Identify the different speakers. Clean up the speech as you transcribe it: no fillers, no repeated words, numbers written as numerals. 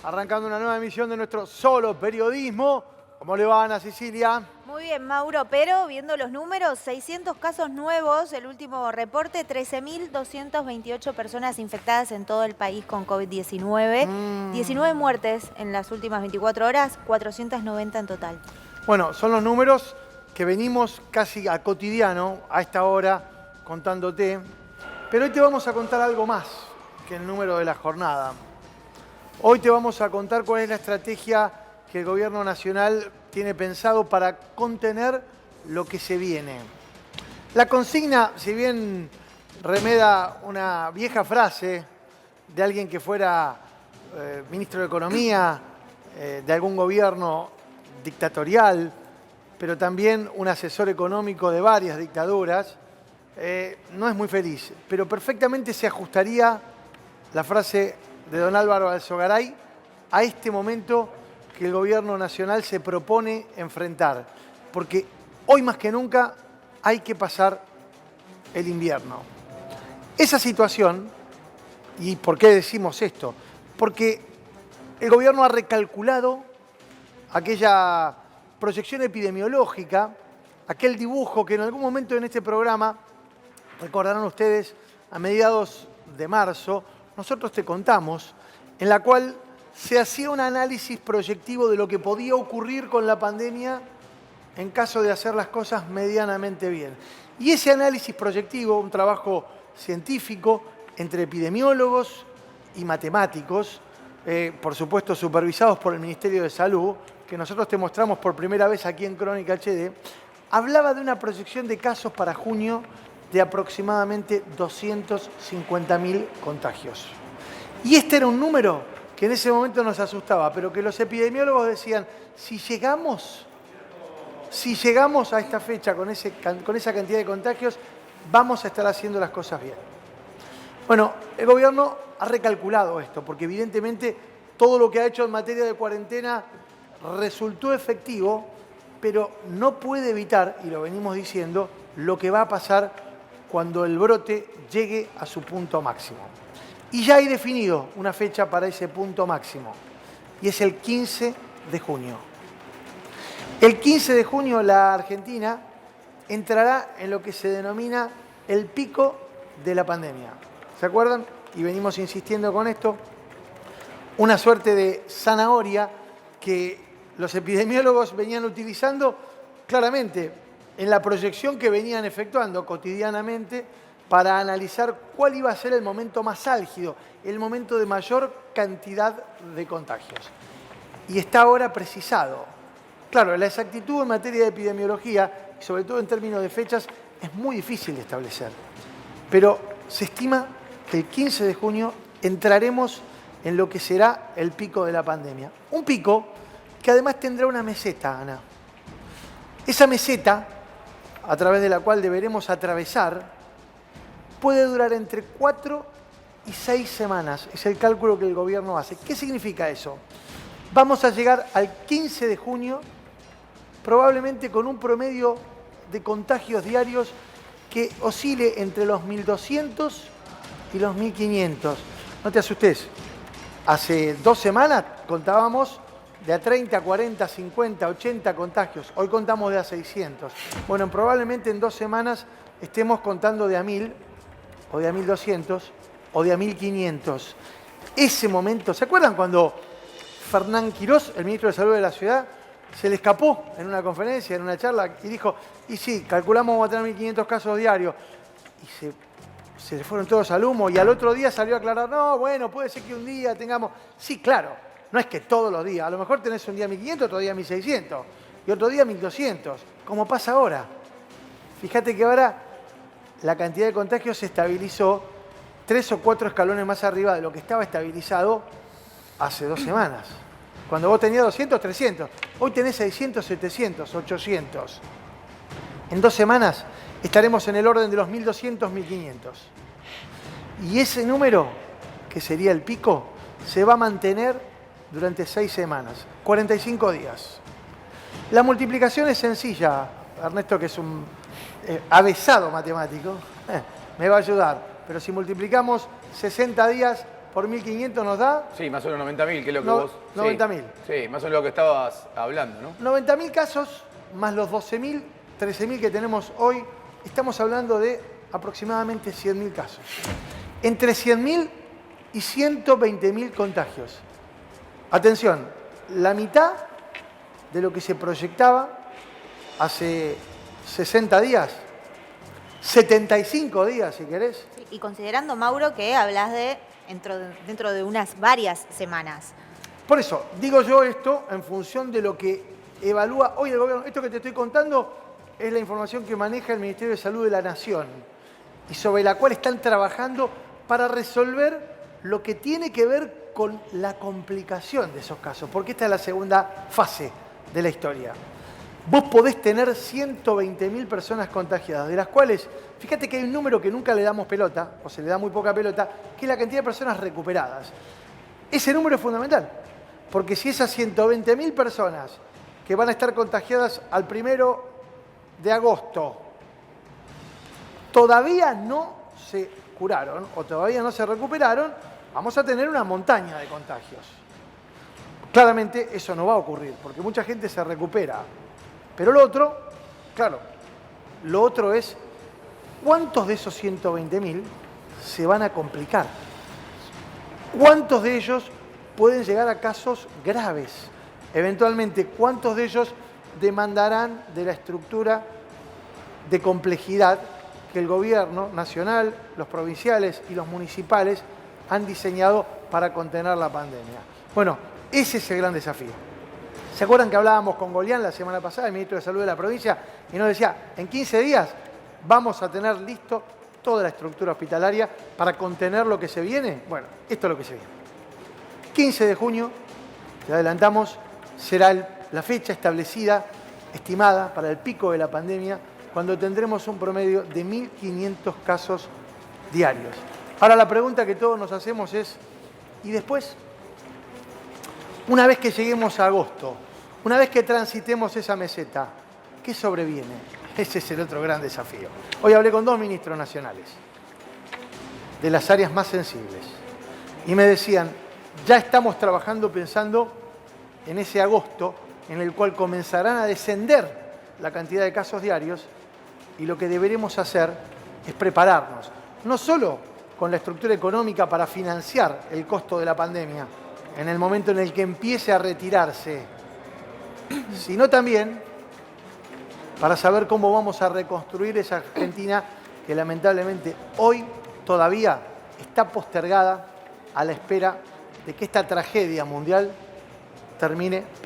Speaker 1: Arrancando una nueva emisión de nuestro Solo Periodismo. ¿Cómo le va, Ana Cecilia?
Speaker 2: Muy bien, Mauro, pero viendo los números, 600 casos nuevos, el último reporte, 13.228 personas infectadas en todo el país con COVID-19, 19 muertes en las últimas 24 horas, 490 en total.
Speaker 1: Bueno, son los números que venimos casi a cotidiano, a esta hora, contándote. Pero hoy te vamos a contar algo más que el número de la jornada. Hoy te vamos a contar cuál es la estrategia que el Gobierno Nacional tiene pensado para contener lo que se viene. La consigna, si bien remeda una vieja frase de alguien que fuera ministro de Economía, de algún gobierno dictatorial, pero también un asesor económico de varias dictaduras, no es muy feliz, pero perfectamente se ajustaría la frase de don Álvaro Alzogaray a este momento que el Gobierno Nacional se propone enfrentar. Porque hoy más que nunca hay que pasar el invierno. Esa situación, ¿y por qué decimos esto? Porque el Gobierno ha recalculado aquella proyección epidemiológica, aquel dibujo que en algún momento en este programa, recordarán ustedes, a mediados de marzo, nosotros te contamos, en la cual se hacía un análisis proyectivo de lo que podía ocurrir con la pandemia en caso de hacer las cosas medianamente bien. Y ese análisis proyectivo, un trabajo científico entre epidemiólogos y matemáticos, por supuesto supervisados por el Ministerio de Salud, que nosotros te mostramos por primera vez aquí en Crónica HD, hablaba de una proyección de casos para junio de aproximadamente 250.000 contagios. Y este era un número que en ese momento nos asustaba, pero que los epidemiólogos decían, si llegamos a esta fecha con esa cantidad de contagios, vamos a estar haciendo las cosas bien. Bueno, el gobierno ha recalculado esto, porque evidentemente todo lo que ha hecho en materia de cuarentena resultó efectivo, pero no puede evitar, y lo venimos diciendo, lo que va a pasar cuando el brote llegue a su punto máximo. Y ya hay definido una fecha para ese punto máximo, y es el 15 de junio. El 15 de junio la Argentina entrará en lo que se denomina el pico de la pandemia. ¿Se acuerdan? Y venimos insistiendo con esto. Una suerte de zanahoria que los epidemiólogos venían utilizando claramente en la proyección que venían efectuando cotidianamente para analizar cuál iba a ser el momento más álgido, el momento de mayor cantidad de contagios. Y está ahora precisado. Claro, la exactitud en materia de epidemiología, y sobre todo en términos de fechas, es muy difícil de establecer. Pero se estima que el 15 de junio entraremos en lo que será el pico de la pandemia. Un pico que además tendrá una meseta, Ana. Esa meseta, a través de la cual deberemos atravesar, puede durar entre 4 y 6 semanas. Es el cálculo que el gobierno hace. ¿Qué significa eso? Vamos a llegar al 15 de junio probablemente con un promedio de contagios diarios que oscile entre los 1.200 y los 1.500. No te asustes. Hace 2 semanas contábamos de a 30, 40, 50, 80 contagios. Hoy contamos de a 600. Bueno, probablemente en 2 semanas estemos contando de a 1.000, o de a 1.200, o de a 1.500. Ese momento, ¿se acuerdan cuando Fernán Quirós, el ministro de Salud de la ciudad, se le escapó en una conferencia, en una charla, y dijo, y sí, calculamos vamos a tener 1.500 casos diarios? Y se le fueron todos al humo, y al otro día salió a aclarar, no, bueno, puede ser que un día tengamos... Sí, claro, no es que todos los días, a lo mejor tenés un día 1.500, otro día 1.600, y otro día 1.200, como pasa ahora. Fíjate que ahora la cantidad de contagios se estabilizó 3 o 4 escalones más arriba de lo que estaba estabilizado hace 2 semanas. Cuando vos tenías 200, 300. Hoy tenés 600, 700, 800. En 2 semanas estaremos en el orden de los 1.200, 1.500. Y ese número, que sería el pico, se va a mantener durante 6 semanas, 45 días. La multiplicación es sencilla. Ernesto, que es un avesado matemático, me va a ayudar. Pero si multiplicamos 60 días por 1.500 nos da...
Speaker 3: Sí, más o menos 90.000, que es lo que
Speaker 1: No,
Speaker 3: vos...
Speaker 1: 90.000.
Speaker 3: Sí, más o menos lo que estabas hablando, ¿no?
Speaker 1: 90.000 casos más los 12.000, 13.000 que tenemos hoy, estamos hablando de aproximadamente 100.000 casos. Entre 100.000 y 120.000 contagios. Atención, la mitad de lo que se proyectaba hace 60 días, 75 días si querés.
Speaker 2: Y considerando, Mauro, que hablas de dentro de unas varias semanas.
Speaker 1: Por eso, digo yo esto en función de lo que evalúa hoy el gobierno. Esto que te estoy contando es la información que maneja el Ministerio de Salud de la Nación y sobre la cual están trabajando para resolver lo que tiene que ver con la complicación de esos casos, porque esta es la segunda fase de la historia. Vos podés tener 120.000 personas contagiadas, de las cuales, fíjate que hay un número que nunca le damos pelota, o se le da muy poca pelota, que es la cantidad de personas recuperadas. Ese número es fundamental, porque si esas 120.000 personas que van a estar contagiadas al 1 de agosto todavía no se curaron o todavía no se recuperaron, vamos a tener una montaña de contagios. Claramente eso no va a ocurrir, porque mucha gente se recupera. Pero lo otro, claro, lo otro es cuántos de esos 120.000 se van a complicar. ¿Cuántos de ellos pueden llegar a casos graves? Eventualmente, ¿cuántos de ellos demandarán de la estructura de complejidad que el gobierno nacional, los provinciales y los municipales han diseñado para contener la pandemia? Bueno, ese es el gran desafío. ¿Se acuerdan que hablábamos con Golián la semana pasada, el ministro de Salud de la provincia, y nos decía, en 15 días vamos a tener listo toda la estructura hospitalaria para contener lo que se viene? Bueno, esto es lo que se viene. 15 de junio, te adelantamos, será la fecha establecida, estimada para el pico de la pandemia, cuando tendremos un promedio de 1.500 casos diarios. Ahora la pregunta que todos nos hacemos es, ¿y después? Una vez que lleguemos a agosto, una vez que transitemos esa meseta, ¿qué sobreviene? Ese es el otro gran desafío. Hoy hablé con 2 ministros nacionales de las áreas más sensibles y me decían, ya estamos trabajando pensando en ese agosto en el cual comenzarán a descender la cantidad de casos diarios y lo que deberemos hacer es prepararnos, no solo con la estructura económica para financiar el costo de la pandemia en el momento en el que empiece a retirarse, sino también para saber cómo vamos a reconstruir esa Argentina que lamentablemente hoy todavía está postergada a la espera de que esta tragedia mundial termine por